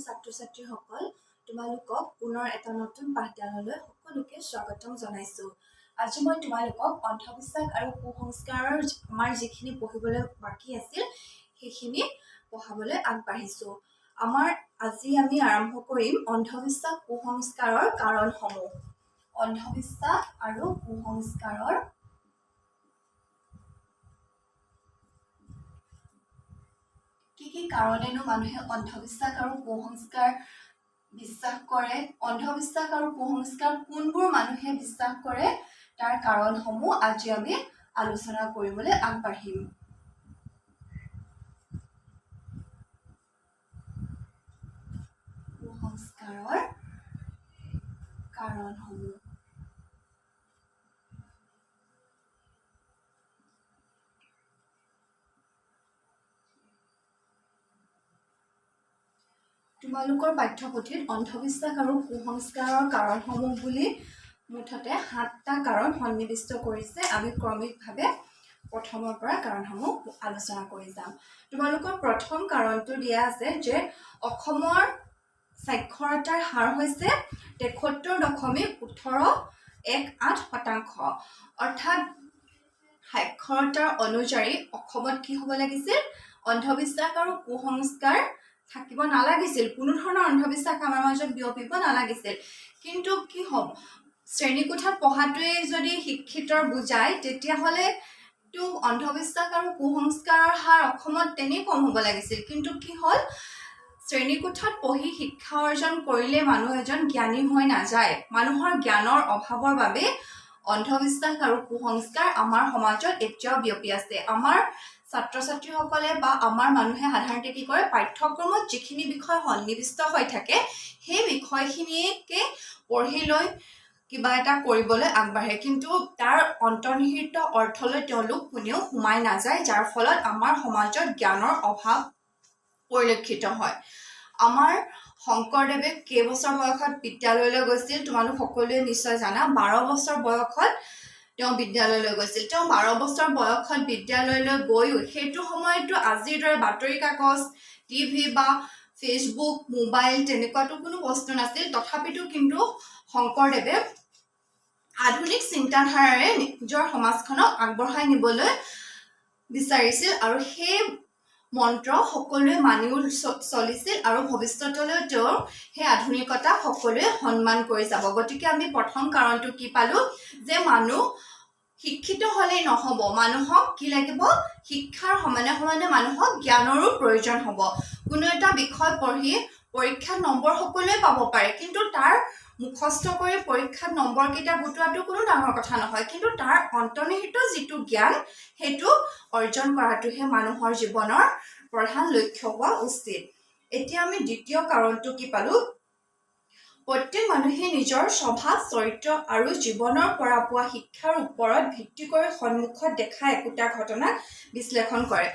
ছাত্ৰ-ছাত্ৰীসকল তোমালোকক পুনৰ এটা নতুন পাঠদানলৈ সকলোকে স্বাগতম জনাইছো। আজি মই তোমালোকক অন্ধবিশ্বাস আৰু কুসংস্কাৰৰ আমাৰ যিখিনি পঢ়িবলৈ বাকি আছিল সেইখিনি পঢ়াবলৈ আগবাঢ়িছো। আজি আমি আৰম্ভ কৰিম অন্ধবিশ্বাস কুসংস্কাৰৰ কাৰণসমূহ। অন্ধবিশ্বাস আৰু কুসংস্কাৰৰ কি কাৰণেনো মানুহে অন্ধবিশ্বাস আৰু কুসংস্কাৰ বিশ্বাস কৰে, অন্ধবিশ্বাস আৰু কুসংস্কাৰ কোনবোৰ মানুহে বিশ্বাস কৰে তাৰ কাৰণসমূহ আজি আমি আলোচনা কৰিবলৈ আগবাঢ়িম। কুসংস্কাৰৰ কাৰণসমূহ। তোমালোকৰ পাঠ্যপুথিত অন্ধবিশ্বাস আৰু কুসংস্কাৰৰ কাৰণসমূহ বুলি মুঠতে 7টা কাৰণ সন্নিৱিষ্ট কৰিছে। আমি ক্ৰমিকভাৱে প্ৰথমৰ পৰা কাৰণসমূহ আলোচনা কৰি যাম। তোমালোকৰ প্ৰথম কাৰণটো দিয়া আছে যে অসমৰ সাক্ষৰতাৰ হাৰ হৈছে 73.18%। অৰ্থাৎ সাক্ষৰতাৰ অনুযায়ী অসমত কি হ'ব লাগিছিল, অন্ধবিশ্বাস আৰু কুসংস্কাৰ থাকিব নালাগিছিল, কোনো ধৰণৰ অন্ধবিশ্বাস আমাৰ মাজত বিয়পিব নালাগিছিল। কিন্তু কি হ'ব, শ্ৰেণীকোঠাত পঢ়াটোৱে যদি শিক্ষিতৰ বুজায় তেতিয়াহ'লে অন্ধবিশ্বাস আৰু কুসংস্কাৰৰ হাৰ অসমত তেনেই কম হ'ব লাগিছিল। কিন্তু কি হ'ল, শ্ৰেণীকোঠাত পঢ়ি শিক্ষা অৰ্জন কৰিলে মানুহ এজন জ্ঞানী হৈ নাযায়। মানুহৰ জ্ঞানৰ অভাৱৰ বাবে অন্ধবিশ্বাস আৰু কুসংস্কাৰ আমাৰ সমাজত এতিয়াও বিয়পি আছে। আমাৰ ছাত্ৰ-ছাত্ৰীসকলে বা আমাৰ মানুহে সাধাৰণতে কি কৰে, পাঠ্যক্ৰমত যিখিনি বিষয় সন্নিৱিষ্ট হৈ থাকে সেই বিষয়খিনিকে পঢ়ি লৈ কিবা এটা কৰিবলৈ আগবাঢ়ে, কিন্তু তাৰ অন্তৰ্নিহিত অৰ্থলৈ তেওঁলোক কোনেও সোমাই নাযায়, যাৰ ফলত আমাৰ সমাজত জ্ঞানৰ অভাৱ পৰিলক্ষিত হয়। আমাৰ শংকৰদেৱে কেইবছৰ বয়সত বিদ্যালয়লৈ গৈছিল তোমালোক সকলোৱে নিশ্চয় জানা। 12 বছৰ বয়সত তেওঁ বিদ্যালয়লৈ গৈছিল। তেওঁ 12 বছৰ বয়সত বিদ্যালয়লৈ গৈ সেইটো সময়তো আজিৰ দৰে বাতৰি কাগজ, টিভি বা ফেচবুক, মোবাইল তেনেকুৱাতো কোনো বস্তু নাছিল। তথাপিতো কিন্তু শংকৰদেৱে আধুনিক চিন্তাধাৰাৰে নিজৰ সমাজখনক আগবঢ়াই নিবলৈ বিচাৰিছিল আৰু সেই মন্ত্ৰ সকলোৱে মানিও চলিছিল আৰু ভৱিষ্যতলৈ তেওঁৰ সেই আধুনিকতা সকলোৱে সন্মান কৰি যাব। গতিকে আমি প্ৰথম কাৰণটো কি পালো, যে মানুহ শিক্ষিত হ'লেই নহ'ব, মানুহক কি লাগিব, শিক্ষাৰ সমানে সমানে মানুহক জ্ঞানৰো প্ৰয়োজন হ'ব। কোনো এটা বিষয় পঢ়ি পৰীক্ষাত নম্বৰ সকলোৱে পাব পাৰে, কিন্তু তাৰ মুখস্থ কৰি পৰীক্ষাত নম্বৰকেইটা গোটোৱাটো কোনো ডাঙৰ কথা নহয়, কিন্তু তাৰ অন্তৰ্নিহিত যিটো জ্ঞান সেইটো অৰ্জন কৰাটোহে মানুহৰ জীৱনৰ প্ৰধান লক্ষ্য হোৱা উচিত। এতিয়া আমি দ্বিতীয় কাৰণটো কি পালো, প্ৰত্যেক মানুহে নিজৰ স্বভাৱ, চৰিত্ৰ আৰু জীৱনৰ পৰা পোৱা শিক্ষাৰ ওপৰত ভিত্তি কৰি সন্মুখত দেখা একোটা ঘটনাক বিশ্লেষণ কৰে।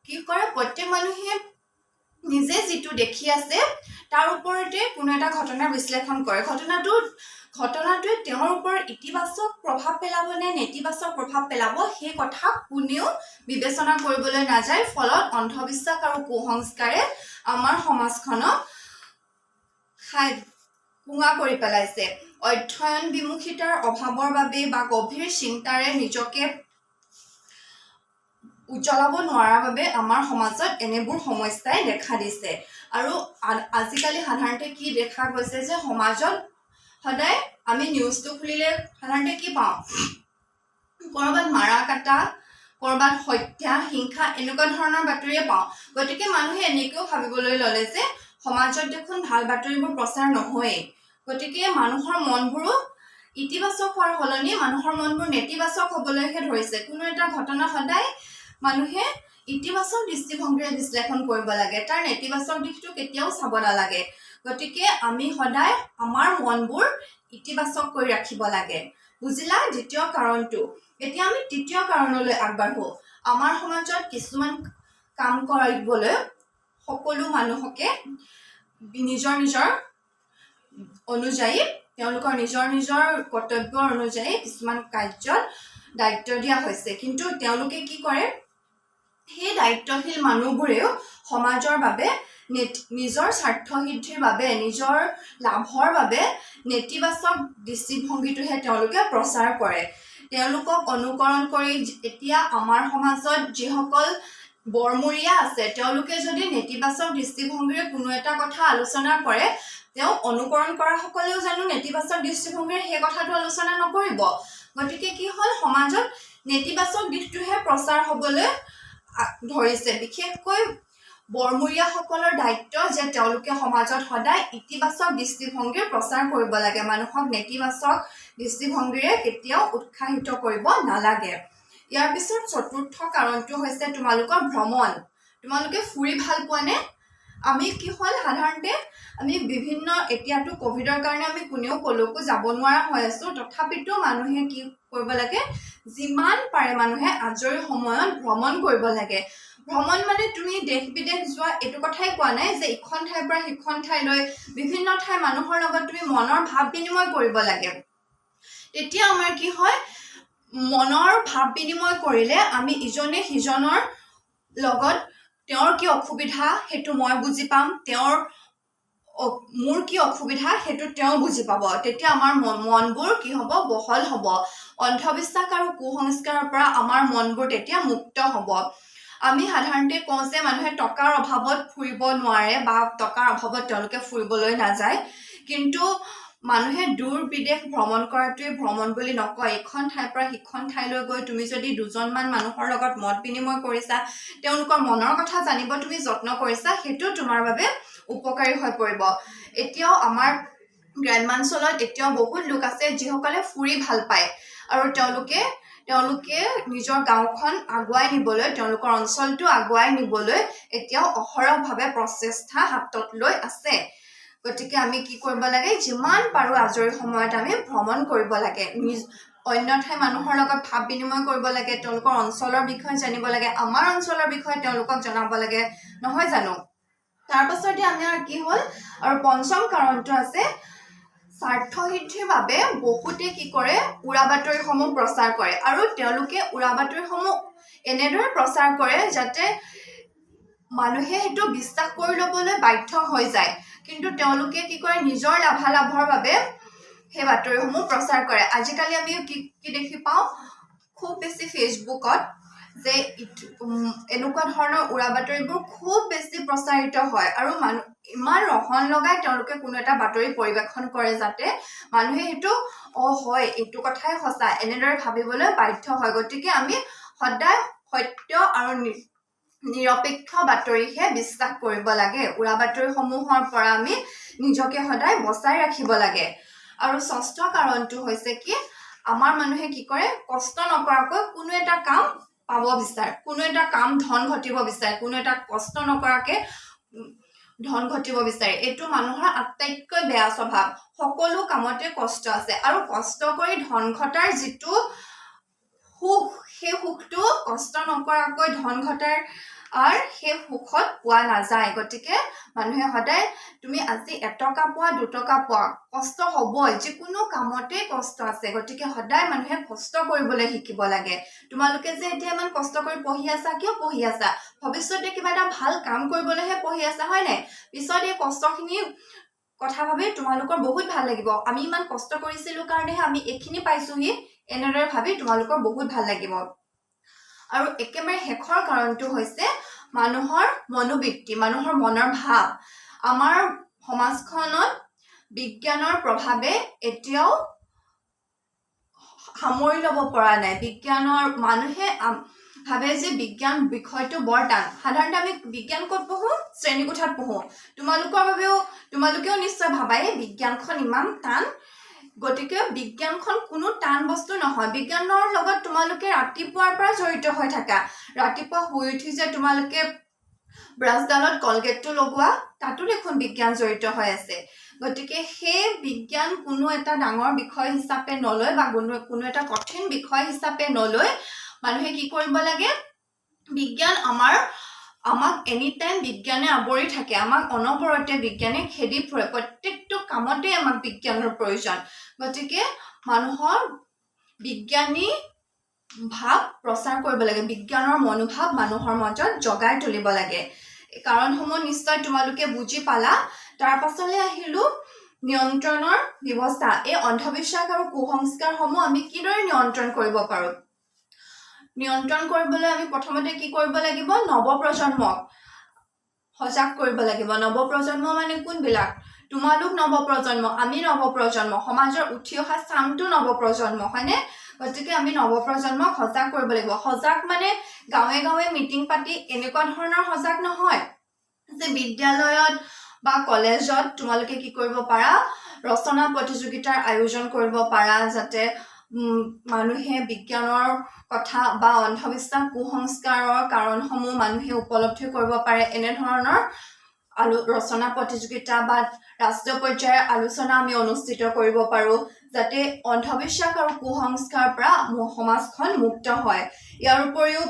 কি কৰে, প্ৰত্যেক মানুহে নিজে যিটো দেখি আছে তাৰ ওপৰতে কোনো এটা ঘটনাৰ বিশ্লেষণ কৰে। ঘটনাটোৱে তেওঁৰ ওপৰত ইতিবাচক প্ৰভাৱ পেলাব নে নেতিবাচক প্ৰভাৱ পেলাব সেই কথা কোনেও বিবেচনা কৰিবলৈ নাযায়। ফলত অন্ধবিশ্বাস আৰু কুসংস্কাৰে আমাৰ সমাজখনক কোঙা কৰি পেলাইছে। অধ্যয়ন বিমুখিতাৰ অভাৱৰ বাবে বা গভীৰ চিন্তাৰে নিজকে উজ্বলাব নোৱাৰাৰ বাবে আমাৰ সমাজত এনেবোৰ সমস্যাই দেখা দিছে। আৰু আজিকালি সাধাৰণতে কি দেখা গৈছে যে সমাজত সদায় আমি নিউজটো খুলিলে সাধাৰণতে কি পাওঁ, ক'ৰবাত মাৰা কাটা, ক'ৰবাত হত্যা, হিংসা এনেকুৱা ধৰণৰ বাতৰিয়ে পাওঁ। গতিকে মানুহে এনেকৈও ভাবিবলৈ ল'লে যে সমাজত দেখোন ভাল বাতৰিবোৰ প্ৰচাৰ নহয়েই। গতিকে মানুহৰ মনবোৰো ইতিবাচক হোৱাৰ সলনি মানুহৰ মনবোৰ নেতিবাচক হ'বলৈহে ধৰিছে। কোনো এটা ঘটনা সদায় মানুহে ইতিবাচক দৃষ্টিভংগীৰে বিশ্লেষণ কৰিব লাগে, তাৰ নেতিবাচক দিশটো কেতিয়াও চাব নালাগে। গতিকে আমি সদায় আমাৰ মনবোৰ ইতিবাচক কৰি ৰাখিব লাগে। বুজিলা দ্বিতীয় কাৰণটো। এতিয়া আমি তৃতীয় কাৰণলৈ আগবাঢ়ো। আমাৰ সমাজত কিছুমান কাম কৰিবলৈ সকলো মানুহকে নিজৰ নিজৰ অনুযায়ী তেওঁলোকৰ নিজৰ নিজৰ কৰ্তব্য অনুযায়ী কিছুমান কাৰ্যত দায়িত্ব দিয়া হৈছে, কিন্তু তেওঁলোকে কি কৰে, সেই দায়িত্বশীল মানুহবোৰেও সমাজৰ বাবে নিজৰ স্বাৰ্থ সিদ্ধিৰ বাবে নিজৰ লাভৰ বাবে নেতিবাচক দৃষ্টিভংগীটোহে তেওঁলোকে প্ৰচাৰ কৰে তেওঁলোকক অনুকৰণ কৰি এতিয়া আমাৰ সমাজত যিসকল বৰমূৰীয়া আছে তেওঁলোকে যদি নেতিবাচক দৃষ্টিভংগীৰে কোনো এটা কথা আলোচনা কৰে তেওঁ অনুকৰণ কৰা সকলেও জানো নেতিবাচক দৃষ্টিভংগীৰে সেই কথাটো আলোচনা নকৰিব গতিকে কি হ'ল সমাজত নেতিবাচক দিশটোহে প্ৰচাৰ হ'বলৈ ধৰিছে বিশেষকৈ বৰমূৰীয়াসকলৰ দায়িত্ব যে তেওঁলোকে সমাজত সদায় ইতিবাচক দৃষ্টিভংগীৰ প্ৰচাৰ কৰিব লাগে মানুহক নেতিবাচক দৃষ্টিভংগীৰে কেতিয়াও উৎসাহিত কৰিব নালাগে ইয়াৰ পিছত চতুৰ্থ কাৰণটো হৈছে তোমালোকৰ ভ্ৰমণ তোমালোকে ফুৰি ভাল পোৱানে আমি কি হ'ল সাধাৰণতে আমি বিভিন্ন এতিয়াতো কোভিডৰ কাৰণে আমি কোনেও কলৈকো যাব নোৱাৰা হৈ আছো তথাপিতো মানুহে কি কৰিব লাগে যিমান পাৰে মানুহে আজৰি সময়ত ভ্ৰমণ কৰিব লাগে ভ্ৰমণ মানে তুমি দেশ বিদেশ যোৱা এইটো কথাই কোৱা নাই যে ইখন ঠাইৰ পৰা সিখন ঠাইলৈ বিভিন্ন ঠাই মানুহৰ লগত তুমি মনৰ ভাৱ বিনিময় কৰিব লাগে তেতিয়া আমাৰ কি হয় মনৰ ভাৱ বিনিময় কৰিলে আমি ইজনে সিজনৰ লগত তেওঁৰ কি অসুবিধা সেইটো মই বুজি পাম তেওঁৰ মোৰ কি অসুবিধা সেইটো তেওঁ বুজি পাব তেতিয়া আমাৰ মনবোৰ কি হ'ব বহল হ'ব অন্ধবিশ্বাস আৰু কুসংস্কাৰৰ পৰা আমাৰ মনবোৰ তেতিয়া মুক্ত হ'ব আমি সাধাৰণতে কওঁ যে মানুহে টকাৰ অভাৱত ফুৰিব নোৱাৰে বা টকাৰ অভাৱত তেওঁলোকে ফুৰিবলৈ নাযায় কিন্তু মানুহে দূৰ বিদেশ ভ্ৰমণ কৰাটোৱে ভ্ৰমণ বুলি নকয় এখন ঠাইৰ পৰা সিখন ঠাইলৈ গৈ তুমি যদি দুজনমান মানুহৰ লগত মত বিনিময় কৰিছা তেওঁলোকৰ মনৰ কথা জানিব তুমি যত্ন কৰিছা সেইটো তোমাৰ বাবে উপকাৰী হৈ পৰিব এতিয়াও আমাৰ গ্ৰাম্যাঞ্চলত এতিয়াও বহুত লোক আছে যিসকলে ফুৰি ভাল পায় আৰু তেওঁলোকে নিজৰ গাঁওখন আগুৱাই নিবলৈ তেওঁলোকৰ অঞ্চলটো আগুৱাই নিবলৈ এতিয়াও অহৰহভাৱে প্ৰচেষ্টা হাতত লৈ আছে গতিকে আমি কি কৰিব লাগে যিমান পাৰোঁ আজৰি সময়ত আমি ভ্ৰমণ কৰিব লাগে অন্য ঠাই মানুহৰ লগত ভাৱ বিনিময় কৰিব লাগে তেওঁলোকৰ অঞ্চলৰ বিষয়ে জানিব লাগে আমাৰ অঞ্চলৰ বিষয়ে তেওঁলোকক জনাব লাগে নহয় জানো তাৰ পাছতে আমাৰ কি হ'ল আৰু পঞ্চম কাৰণটো আছে স্বাৰ্থ সিদ্ধিৰ বাবে বহুতে কি কৰে উৰা বাতৰিসমূহ প্ৰচাৰ কৰে আৰু তেওঁলোকে উৰা বাতৰিসমূহ এনেদৰে প্ৰচাৰ কৰে যাতে মানুহে সেইটো বিশ্বাস কৰি ল'বলৈ বাধ্য হৈ যায় কিন্তু তেওঁলোকে কি কৰে নিজৰ লাভালাভৰ বাবে সেই বাতৰিসমূহ প্ৰচাৰ কৰে আজিকালি আমি কি দেখি পাওঁ খুব বেছি ফেচবুকত যে এনেকুৱা ধৰণৰ উৰা বাতৰিবোৰ খুব বেছি প্ৰচাৰিত হয় আৰু ইমান ৰহণ লগাই তেওঁলোকে কোনো এটা বাতৰি পৰিৱেশন কৰে যাতে মানুহে সেইটো হয় এইটো কথাই সঁচা এনেদৰে ভাবিবলৈ বাধ্য হয় গতিকে আমি সদায় সত্য আৰু নিৰপেক্ষ বাতৰিহে বিশ্বাস কৰিব লাগে উৰা বাতৰিসমূহৰ পৰা আমি নিজকে সদায় বচাই ৰাখিব লাগে আৰু ষষ্ঠ কাৰণটো হৈছে কি আমাৰ মানুহে কি কৰে কষ্ট নকৰাকৈ কোনো এটা কাম পাব বিচাৰে কোনো এটা কাম ধন ঘটিব বিচাৰে কোনো এটা কষ্ট নকৰাকৈ ধন ঘটিব বিচাৰে এইটো মানুহৰ আটাইতকৈ বেয়া স্বভাৱ সকলো কামতে কষ্ট আছে আৰু কষ্ট কৰি ধন ঘটাৰ যিটো সুখ সেই সুখটো কষ্ট নকৰাকৈ ধন ঘটাৰ আৰু সেই সুখত পোৱা নাযায় গতিকে মানুহে সদায় তুমি আজি এটকা পোৱা দুটকা পোৱা কষ্ট হ'বই যিকোনো কামতে কষ্ট আছে গতিকে সদায় মানুহে কষ্ট কৰিবলৈ শিকিব লাগে তোমালোকে যে এতিয়া ইমান কষ্ট কৰি পঢ়ি আছা কিয় পঢ়ি আছা ভৱিষ্যতে কিবা এটা ভাল কাম কৰিবলৈহে পঢ়ি আছা হয় নাই পিছত এই কষ্টখিনি কথা ভাবি তোমালোকৰ বহুত ভাল লাগিব আমি ইমান কষ্ট কৰিছিলোঁ কাৰণেহে আমি এইখিনি পাইছোহি এনেদৰে ভাবি তোমালোকৰ বহুত ভাল লাগিব আৰু একেবাৰে শেষৰ কাৰণটো হৈছে মানুহৰ মনোবৃত্তি মানুহৰ মনৰ ভাৱ আমাৰ সমাজখনত বিজ্ঞানৰ প্ৰভাৱে এতিয়াও সামৰি ল'ব পৰা নাই বিজ্ঞানৰ মানুহে ভাবে যে বিজ্ঞান বিষয়টো বৰ টান সাধাৰণতে আমি বিজ্ঞান ক'ত পঢ়োঁ শ্ৰেণীকোঠাত পঢ়োঁ তোমালোকেও নিশ্চয় ভাবা এই বিজ্ঞানখন ইমান টান গতিকে বিজ্ঞানখন কোনো টান বস্তু নহয় বিজ্ঞানৰ লগত তোমালোকে ৰাতিপুৱাৰ পৰা জড়িত হৈ থাকা ৰাতিপুৱা শুই উঠি যে তোমালোকে ব্ৰাছডালত কলগেটটো লগোৱা তাতো দেখোন বিজ্ঞান জড়িত হৈ আছে গতিকে সেই বিজ্ঞান কোনো এটা ডাঙৰ বিষয় হিচাপে নলয় বা কোনো এটা কঠিন বিষয় হিচাপে নলয় মানুহে কি কৰিব লাগে বিজ্ঞান আমাক এনি টাইম বিজ্ঞানে আৱৰি থাকে আমাক অনবৰতে বিজ্ঞানে খেদি ফুৰে প্ৰত্যেকটো কামতে আমাক বিজ্ঞানৰ প্ৰয়োজন গতিকে মানুহৰ বিজ্ঞানী ভাৱ প্ৰচাৰ কৰিব লাগে বিজ্ঞানৰ মনোভাৱ মানুহৰ মাজত জগাই তুলিব লাগে কাৰণসমূহ নিশ্চয় তোমালোকে বুজি পালা তাৰ পাছলৈ আহিলো নিয়ন্ত্ৰণৰ ব্যৱস্থা এই অন্ধবিশ্বাস আৰু কুসংস্কাৰসমূহ আমি কিদৰে নিয়ন্ত্ৰণ কৰিব পাৰো নিয়ন্ত্ৰণ কৰিবলৈ আমি প্ৰথমতে কি কৰিব লাগিব নৱপ্ৰজন্মক সজাগ কৰিব লাগিব নৱপ্ৰজন্ম মানে কোনবিলাক তোমালোক নৱপ্ৰজন্ম আমি নৱপ্ৰজন্ম সমাজৰ উঠি অহা চামটো নৱপ্ৰজন্ম হয়নে গতিকে আমি নৱপ্ৰজন্মক সজাগ কৰিব লাগিব সজাগ মানে গাঁৱে গাঁৱে মিটিং পাতি এনেকুৱা ধৰণৰ সজাগ নহয় যে বিদ্যালয়ত বা কলেজত তোমালোকে কি কৰিব পাৰা ৰচনা প্ৰতিযোগিতাৰ আয়োজন কৰিব পাৰা যাতে মানুহে বিজ্ঞানৰ কথা বা অন্ধবিশ্বাস কুসংস্কাৰৰ কাৰণসমূহ মানুহে উপলব্ধি কৰিব পাৰে এনে ধৰণৰ ৰচনা প্ৰতিযোগিতা বা ৰাষ্ট্ৰীয় পৰ্যায়ৰ আলোচনা আমি অনুষ্ঠিত কৰিব পাৰো যাতে অন্ধবিশ্বাস আৰু কুসংস্কাৰৰ পৰা সমাজখন মুক্ত হয় ইয়াৰ উপৰিও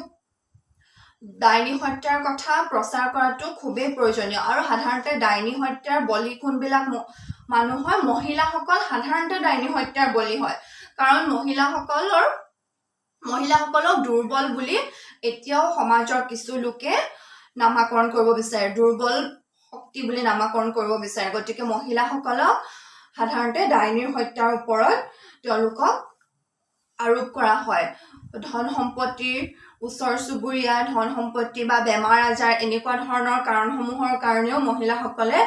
ডাইনী হত্যাৰ কথা প্ৰচাৰ কৰাটো খুবেই প্ৰয়োজনীয় আৰু সাধাৰণতে ডাইনী হত্যাৰ বলি কোনবিলাক মানুহ হয় মহিলাসকল সাধাৰণতে ডাইনী হত্যাৰ বলি হয় কাৰণ মহিলাসকলক দুৰ্বল বুলি এতিয়াও সমাজৰ কিছু লোকে নামাকৰণ কৰিব বিচাৰে দুৰ্বল শক্তি বুলি নামাকৰণ কৰিব বিচাৰে গতিকে মহিলাসকলক সাধাৰণতে ডাইনীৰ হত্যাৰ ওপৰত তেওঁলোকক আৰোপ কৰা হয় ধন সম্পত্তিৰ ওচৰ চুবুৰীয়া ধন সম্পত্তি বা বেমাৰ আজাৰ এনেকুৱা ধৰণৰ কাৰণসমূহৰ কাৰণেও মহিলাসকলে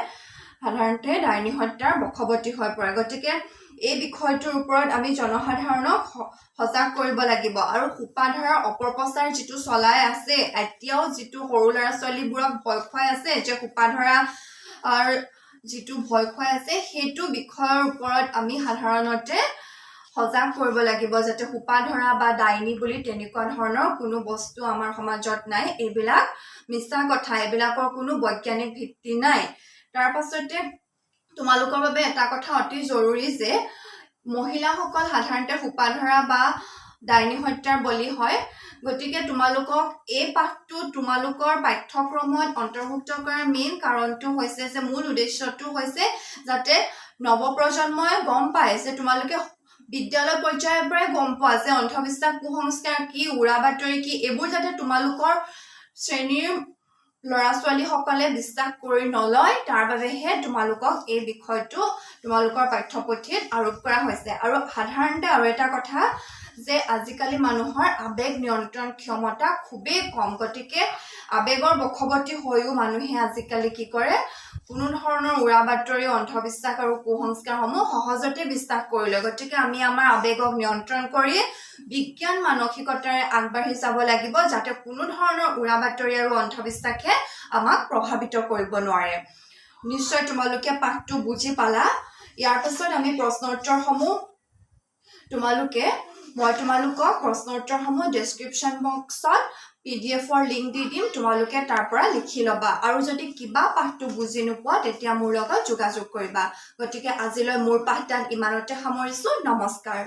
সাধাৰণতে ডাইনী হত্যাৰ বশৱৰ্তী হৈ পৰে গতিকে এই বিষয়টোৰ ওপৰত আমি জনসাধাৰণক সজাগ কৰিব লাগিব আৰু সোপাধৰাৰ অপপ্ৰচাৰ যিটো চলাই আছে এতিয়াও যিটো সৰু ল'ৰা ছোৱালীবোৰক ভয় খুৱাই আছে যে সোপাধৰা যিটো ভয় খুৱাই আছে সেইটো বিষয়ৰ ওপৰত আমি সাধাৰণতে সজাগ কৰিব লাগিব যাতে সোপাধৰা বা ডাইনী বুলি তেনেকুৱা ধৰণৰ কোনো বস্তু আমাৰ সমাজত নাই এইবিলাক মিছা কথা এইবিলাকৰ কোনো বৈজ্ঞানিক ভিত্তি নাই তাৰ পাছতে তোমালোকৰ বাবে এটা কথা অতি জৰুৰী যে মহিলাসকল সাধাৰণতে সোপাধৰা বা ডাইনী হত্যাৰ বলি হয় গতিকে তোমালোকক এই পাঠটো তোমালোকৰ পাঠ্যক্ৰমত অন্তৰ্ভুক্ত কৰাৰ মেইন কাৰণটো হৈছে যে মূল উদ্দেশ্যটো হৈছে যাতে নৱপ্ৰজন্মই গম পায় যে তোমালোকে বিদ্যালয় পৰ্যায়ৰ পৰাই গম পোৱা যে অন্ধবিশ্বাস কুসংস্কাৰ কি উৰা বাতৰি কি এইবোৰ যাতে তোমালোকৰ শ্ৰেণীৰ ল'ৰা ছোৱালীসকলে বিশ্বাস কৰি নলয় তাৰ বাবেহে তোমালোকক এই বিষয়টো তোমালোকৰ পাঠ্যপুথিত আৰোপ কৰা হৈছে আৰু সাধাৰণতে আৰু এটা কথা যে আজিকালি মানুহৰ আবেগ নিয়ন্ত্ৰণ ক্ষমতা খুবেই কম গতিকে আবেগৰ বশৱৰ্তী হৈও মানুহে আজিকালি কি কৰে কোনো ধৰণৰ উৰা বাতৰি অন্ধবিশ্বাস আৰু কুসংস্কাৰসমূহ সহজতে বিশ্বাস কৰি লয় গতিকে আমি আমাৰ আবেগক নিয়ন্ত্ৰণ কৰি বিজ্ঞান মানসিকতাৰে আগবাঢ়ি যাব লাগিব যাতে কোনো ধৰণৰ উৰা বাতৰি আৰু অন্ধবিশ্বাসে আমাক প্ৰভাৱিত কৰিব নোৱাৰে নিশ্চয় তোমালোকে পাঠটো বুজি পালা ইয়াৰ পাছত আমি প্ৰশ্ন উত্তৰসমূহ মই তোমালোকক প্ৰশ্ন উত্তৰসমূহ ডেছক্ৰিপশ্যন বক্সত PDF-ৰ লিংক দি দিম তোমালোকে তাৰ পৰা লিখি ল'বা আৰু যদি কিবা পাঠটো বুজি নোপোৱা তেতিয়া মোৰ লগত যোগাযোগ কৰিবা গতিকে আজিলৈ মোৰ পাঠদান ইমানতে সামৰিছো নমস্কাৰ